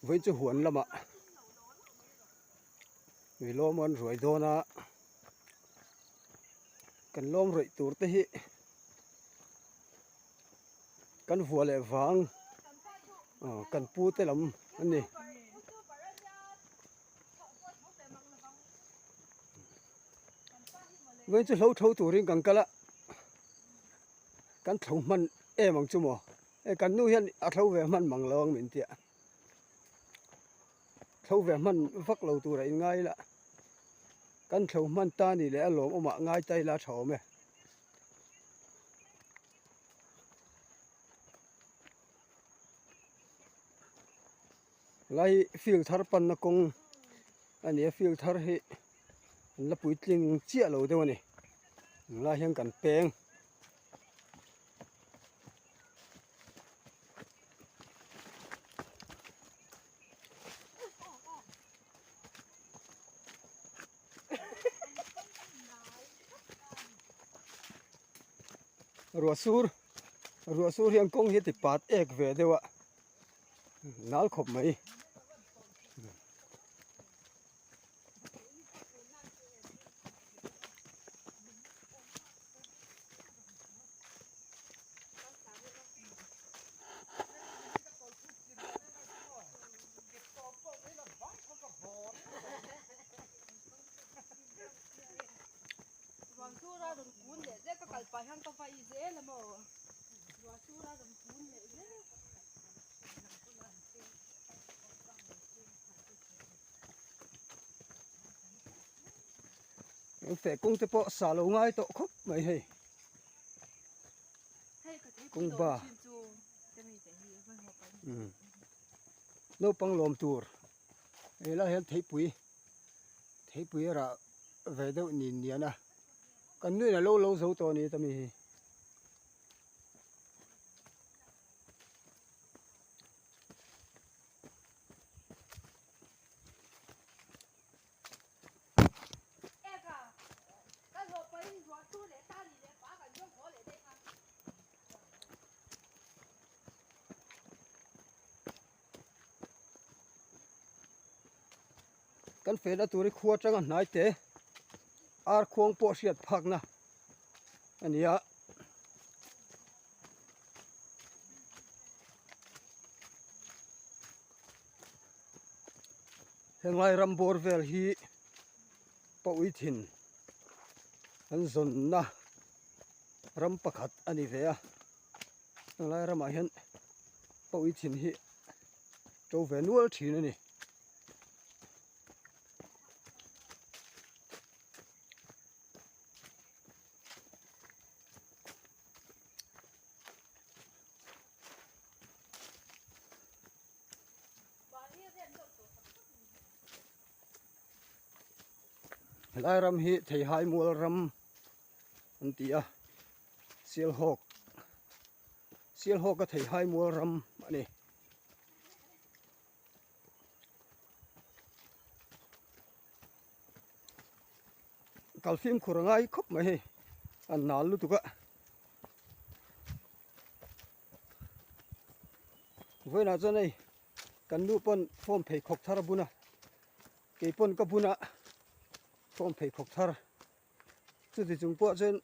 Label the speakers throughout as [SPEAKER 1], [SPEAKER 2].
[SPEAKER 1] với chú huấn lắm ạ vì lo món rồi đó na cần lom rồi tour te hi cần vua lệ vàng cần pu te lắm anh nè với chú lâu thâu tour riêng cần cả cần thâu man em bằng chú mò cần nuôi hiện thâu về man bằng lòng mình tiệt thâu về man vắt lâu tour này ngay là cần thâu man ta ni lẽ lom mà ngay tay là thâu mẹ lại filter pan na kong anh ấy filter hi là bụi tinh chia lâu đâu này là hiện cần bèn rùa sur hiện công hiện thì bắt egg về đâu ạ nál khop mấy
[SPEAKER 2] Ruang su ra dum kun le ze ka kalpa hang ka fai ze la mo ruang su ra dum kun le ze
[SPEAKER 1] phải công ty bộ xả lỗ ngay tổ khúc mấy hay công ba nấu bằng lom tour ấy là hiện thấy bụi ra về đâu nhìn nhỉ na cần nuôi là lâu lâu dấu to này tao mi cần phải là tour khua trăng anh nói thế ar khuang po siat phak na ania henglai ram bor vel hi pawi thin an zon na ram pakhat ani ve a henglai ram a hian pawi thin hi to ve nual thin ani lai ram hi thei hai mual ram an tia sial hawk ka thei hai mual ram ani kalfim khurangai khop mai he an nal lu tuka voi na cho này kan nu pon form phei khok thar buna ke pon ka buna form phei khok thar chu ti chung po chen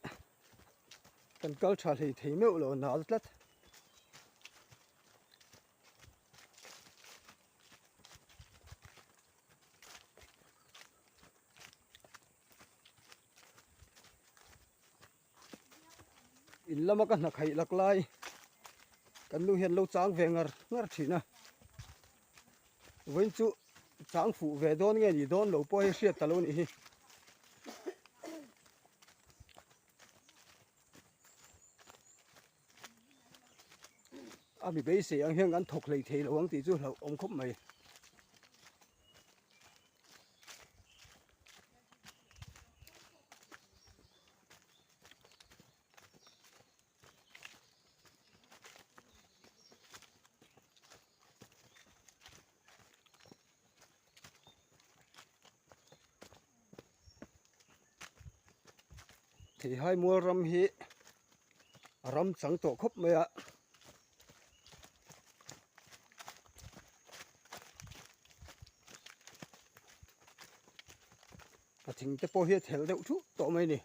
[SPEAKER 1] kan kal tha thei thei meu lo nal tlat in lama ka na khai lak lai kan nu hian lo chang ve ngar thina với chú tráng phụ về đón nghe gì đón lẩu bò xiết tao luôn đi bị bây giờ anh hiện anh thọc lấy thế là ông tí chú lẩu ông khóc mày thì hai mua ram hi ram chẳng tổ khóc mày ạ thỉnh te po hi thel deuh thu to mai ni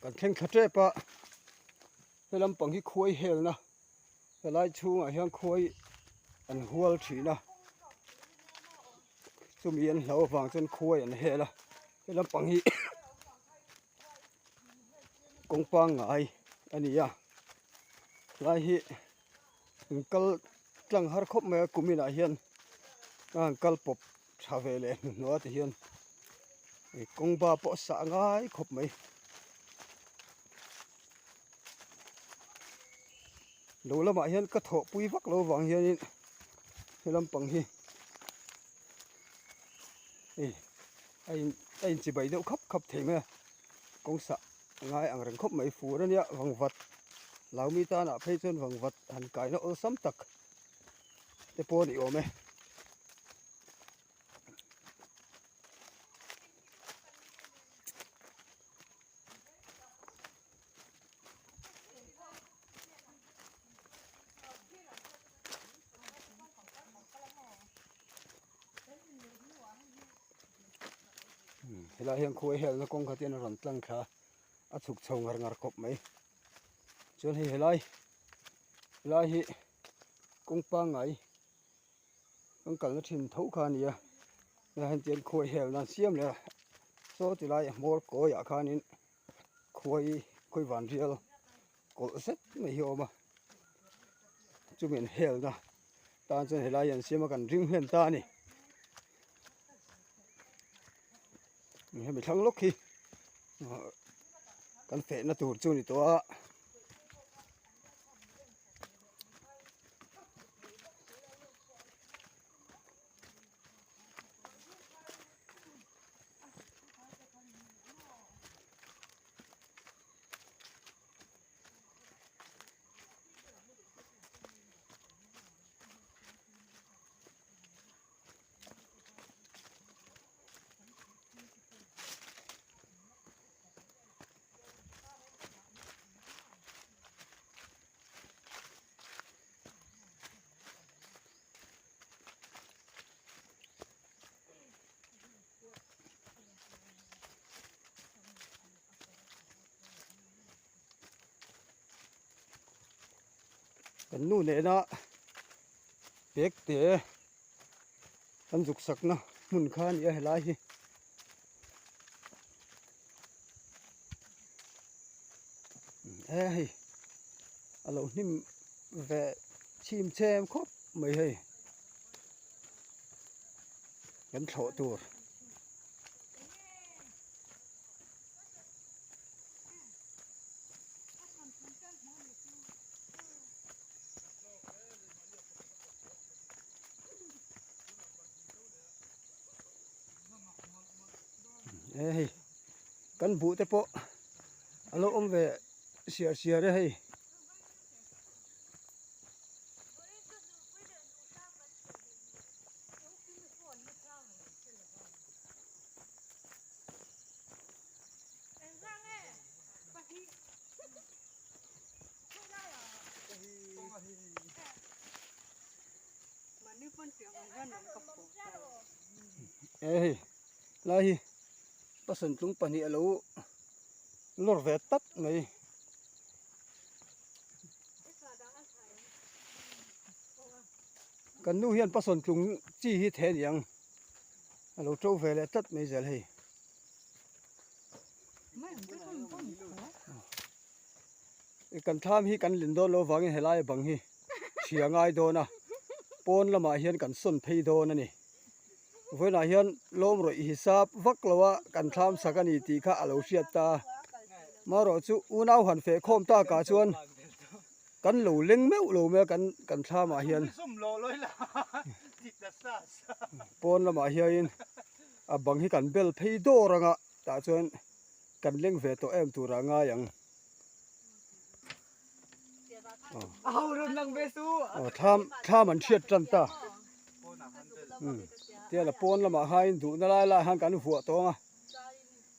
[SPEAKER 1] kan theng thatre pa helam pang hi khoi hel na helai chung a hian khoi an hual thina chumi an hlo wang chen khoi an hela helam pang hi kongpa ngai ania lai hi kal tlang har khop me kumina hian kal pop thavele no ti hian kongba po sa ngai khop mai lo lama hian ka tho pui vak lo wang hian helam pang hi ai chỉ bảy đậu khắp khắp thế mà công xã ngay ang rừng khóc mấy phù đó nhá vằng vật lão mi ta nã phê chân vằng vật hẳn cái nó sắm tắc để po đi ôm ấy là hiện khối hel nó công khát tiền nó rắn tăng khá ắt sụp sầu ngar ngar cọp mấy cho nên lại hi công pa ngày công cần nó chìm thấu khan nhỉ là hiện tiền khối hel nó xiêm là số thì lại mua cổ ya khan in khối vàng riêng cổ sét mấy hiệu mà chú mình hel đó ta cho nên lại hiện xiêm mà cần riêng hiện ta nè mình thắng lúc khi cần phải nó tụt chung thì to nu nè na bek te an dục sak na mun khan ya helai hi hey alo nim ve chim chem khop mai hey kan tho tur hey kan bu te po alo om ve sia re hey hey lai pasan tlung pani alo lor ve tat mai kan nu hian pasan tlung chi hi the yang alo trâu về lại tat mai zel hey kan tham hi kan lindo lo wangin helai bang hi thiangai do na pon lama hian kan son phei do na ni với na hian lom roi hisap vak lawa kan tham sakani ti kha alo hriat ta maro chu unau han fe khom ta ka chuan kan lo leng meu lo me kan tham a hian pon lama hian a bang hi kan bel phei do ranga ta chuan kan leng ve to em tura nga yang
[SPEAKER 3] เอาเรื่องนังเบซู
[SPEAKER 1] ถ้ามันเชียดจันตาเดี๋ยวละปนละมาให้ดูนั่นไล่หันกันหัวตัวมา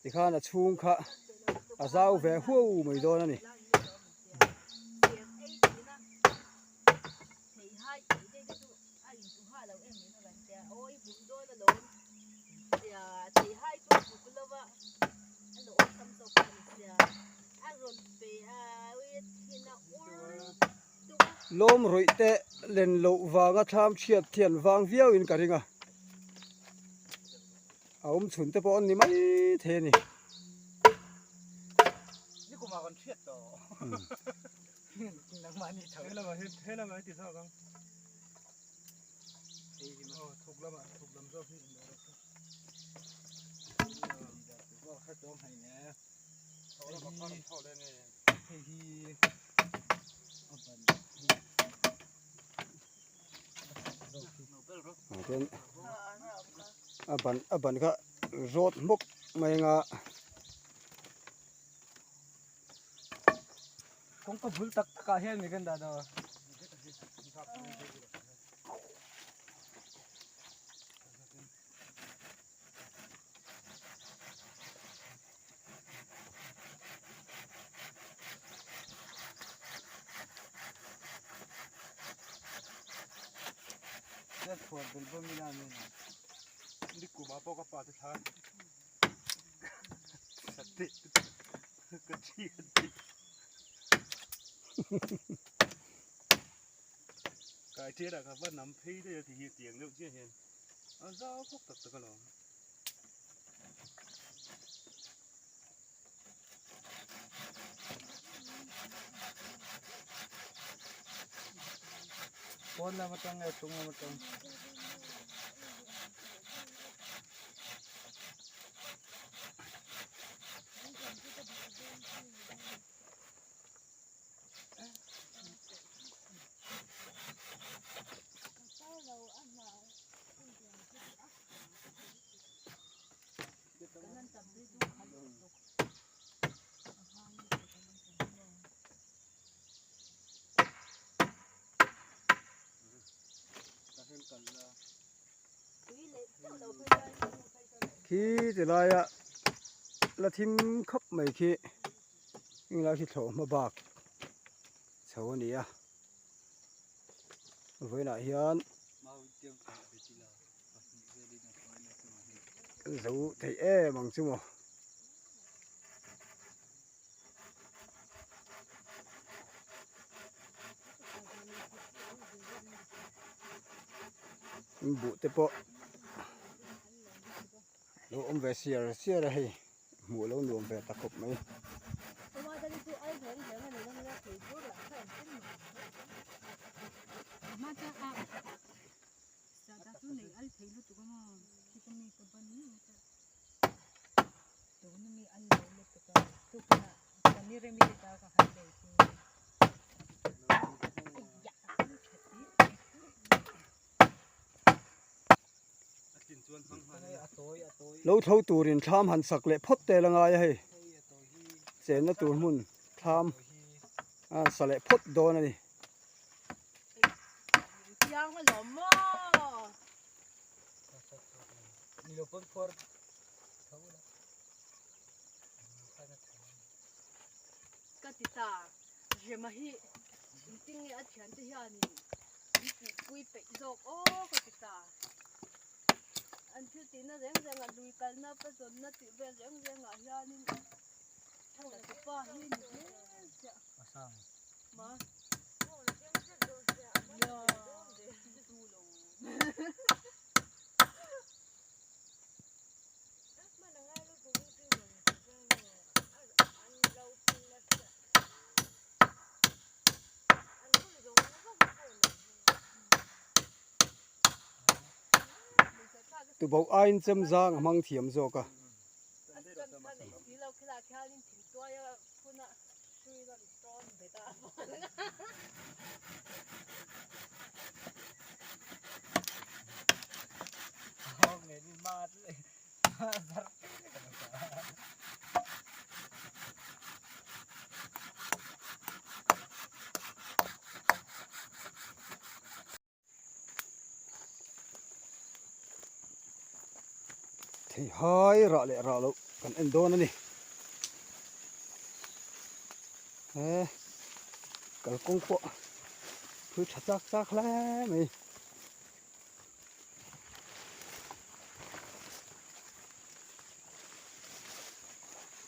[SPEAKER 1] ที่ข้าน่ะชุงข้าอาเจ้าแหวหัวไม่โดนนี่ลมรุ่ยเตะเล่นโลวางทำเชียดเทียนวางเวียวอินกันริงอ่ะเอาฉุนเตะปอนนี่ไม่เทนี่
[SPEAKER 3] นี่กูมาคนเชียดต่อนังมานี่เถอะให้เรามาติดเท่ากันถูกแล้วมาถูกลำซ้อพี่ก็แค่จ้องให้เนี่ยเขาแล้วก็เข้าได้ไงเฮ้ย
[SPEAKER 1] เป็นอันก็รถมุกไม่งะ
[SPEAKER 3] คงก็บุลตักกาเฮียมีกันดาดาเด็ดหัวเป็นบ่มีน้ำเลยนี่กูมาปอกปาดท้ายสติกระชี้กระชี้กายเทียดอะครับว่าน้ำพีได้ที่เตียงเลี้ยวเชี่ยเห็นเอาเจ้าพวกตักตะกันหรอคนละมาตั้งไงตรงมาตั้ง
[SPEAKER 1] ขี้จะไรอะละทิมขับไม่ขี้ยิ่งเราขี้โถมาบากเช้านี้อะไว้หน่อยยันสูไทยมังจุโมบุตรปะลูอมเวเสียอะไรหมูแล้วหนูอมเวตะกบไหม
[SPEAKER 2] มาจากอ่ะจากตัวไหนอันที่รู้ตัวมั้งที่ตรงนี้ตัวนี้ตัวนี้มีอันเล็กตัวทุกคนตอนนี้เริ่มมีตากับหันเด็ก
[SPEAKER 1] เราเท่าตัวรินทามหันสักเละพดเตลังไงให้เจนนะตัวมุนทามสเละพดโดนนี่
[SPEAKER 2] ยังไม่หล่อมั้ง
[SPEAKER 3] นี่เราเพิ่ง
[SPEAKER 2] ก็ติดตาเยี่ยมฮิจริงๆอาจารย์ที่ฮานี่มีคุยไปจอกโอ้ก็ติดตาอันที่ตีน่าเร่งๆอ่ะลุยกันน่าประสนน่าติดเร่งๆอ่ะฮานี่ทั้งแต่ตัวป้าฮินเนี่ยมา
[SPEAKER 1] ตัวบอกไอ้จำจางมังเทียมโจกะ
[SPEAKER 3] ห้องเนี่ยนี่มาเลย
[SPEAKER 1] thì hai rạ lệ rạ lâu cần ăn đón này cái con quạ cứ chắc chắc lắm mày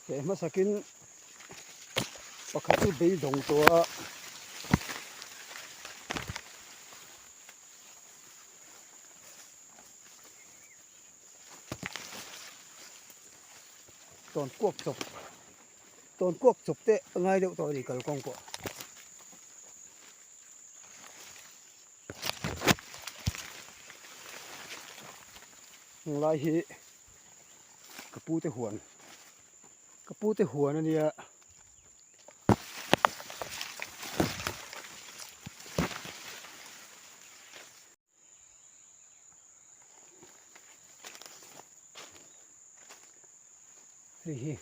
[SPEAKER 1] cái mà sakin pakatu bay dong tua toàn quốc chụp tệ ngay đâu tôi đi cái con quạ lại hi kapu te huan anh ya hi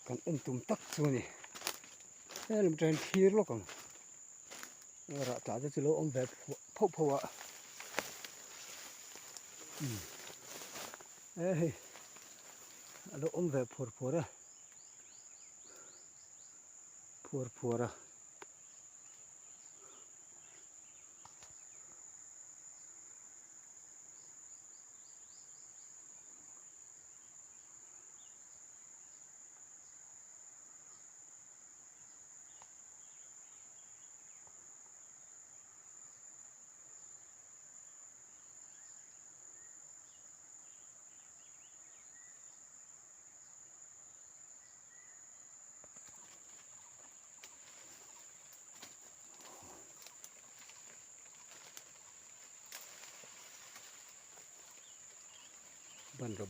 [SPEAKER 1] kan en tum tak chu ni em train thir lo kan ra ta te lo om ve phau phau a hey lo om ve phor phor a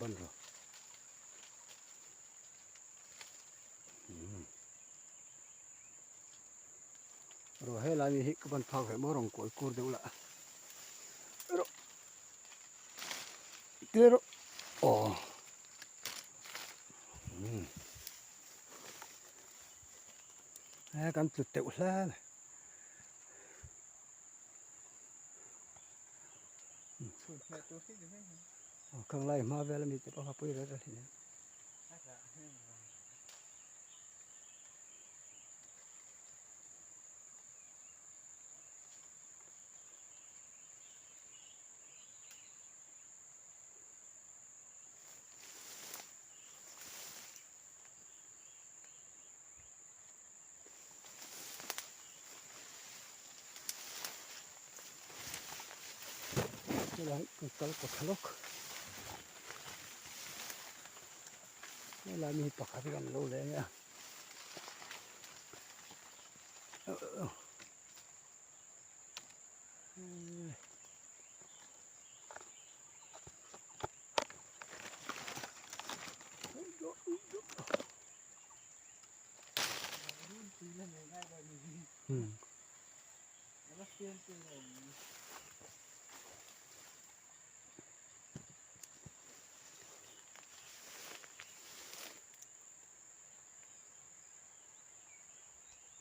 [SPEAKER 1] ban rồi rồi hay là mình hít cái ban phao phải mở rộng cối cua đâu lạ rồi thế rồi ồ kan tụt tẹo la càng lại mà về là mình tự học bơi ra thì lại cái cột lốc là mình bạc cái gần lâu đấy nha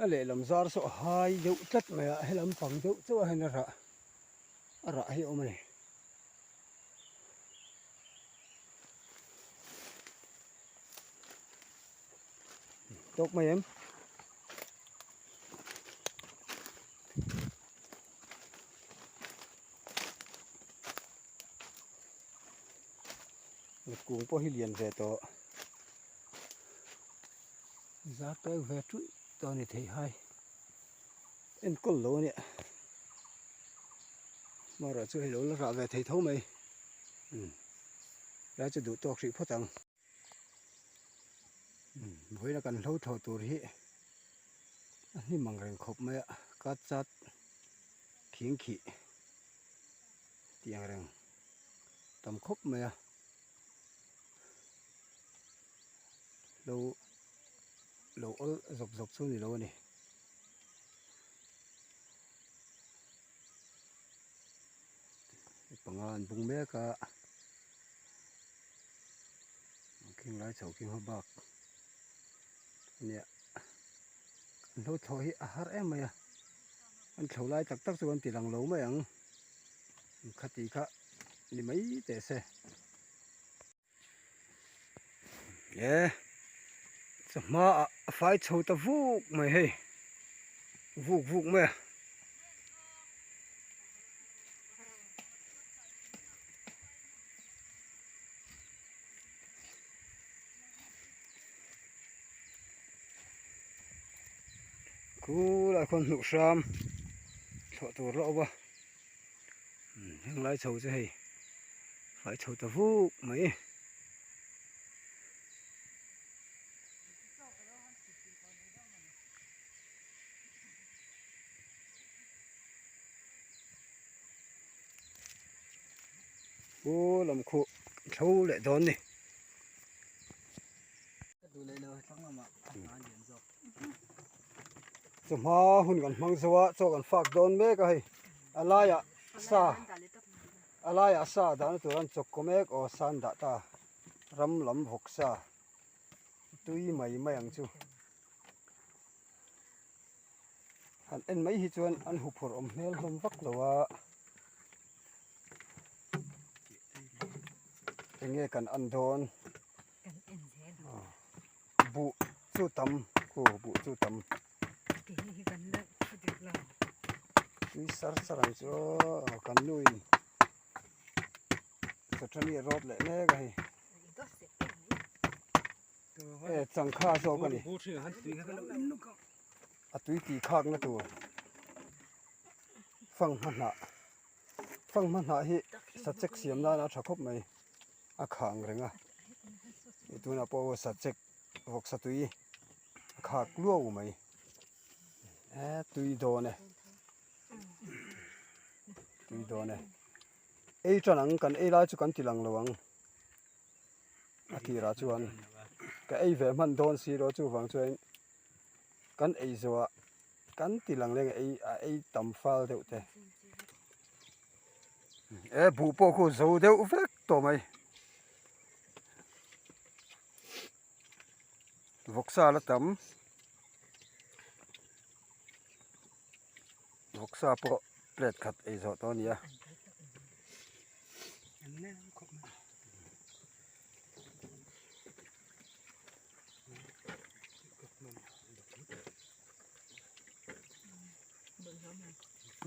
[SPEAKER 1] lệ làm giar số hai dấu chất mà hay làm bằng dấu chỗ hay là rạ hiệu mà này tốt mấy em một cuốn po hi liền về to giá tới về chuỗi to này thấy hay em có lỗ nè mà rồi chơi lỗ là rạ về thấy thấu mày đã cho đủ to sự phát tăng với là cần lâu thầu tuổi hiนี่มังเริงขบไหมอ่ะกัดจัดขิงขี้เตียงเริงตำขบไหมอ่ะเราจบสู้นี่เราเนี่ยปังงานบุงแม่กะกินไรเฉากินหัวบักเนี่ยเราถอยอาหารเอ็มไหมอ่ะมันเฉาไรตักส่วนตีหลังเราไหมอ่ะขัดตีกะนี่ไม่แต่เส yeah so ma phải chầu ta vuk mày hey vuk vuk mày cú lại con nụ sam thọ tổ rõ ba nhưng lại chầu chứ hey phải chầu ta vuk mày cú làm khô chầu lại đón đi so ma hun kan mang zawa cho kan fak don me ka hey alaya sa alaya sa dan turan chok komek o san da ta ram lam hok sa tui mai mai ang chu han en mai hi chuan an hu phur om mel hlom vak lowa enge kan an don bu chu tam ko bu chu tam tui sar sarang chu kan nuin so thani rot le ne ga hi e chang kha so ka ni a tui ti khak na tu phang man na hi sa chek siam na na thakop mai a khang renga ituna po sa chek vok sa tui khak luo mai e tui do ne ei chanang kan ei la chu kan tilang lawang a ti ra chuan ka ei ve man don si ro chu wang chuan kan ei zowa kan tilang leng ei tam fal deuh te e bu po ko zo deuh vek to mai voksa la tam voksa po plate khat ei zo to nia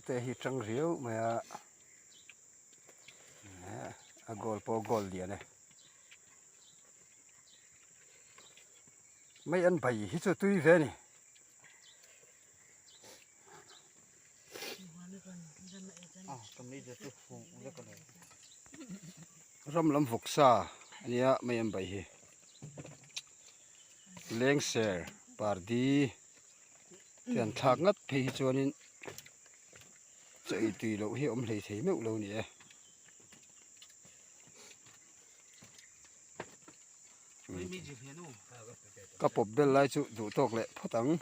[SPEAKER 1] te hi trăng riu mà a gol po gol dia ne mấy anh bày hi cho tui về nè ram lam vok sa ania mấy anh bày hi leng ser pardi tiền thạc ngắt thì cho nên chạy tùy lậu hi om lấy thấy mẹo lâu nè cặp bột bên lại chú đủ tóc lệ phát tắng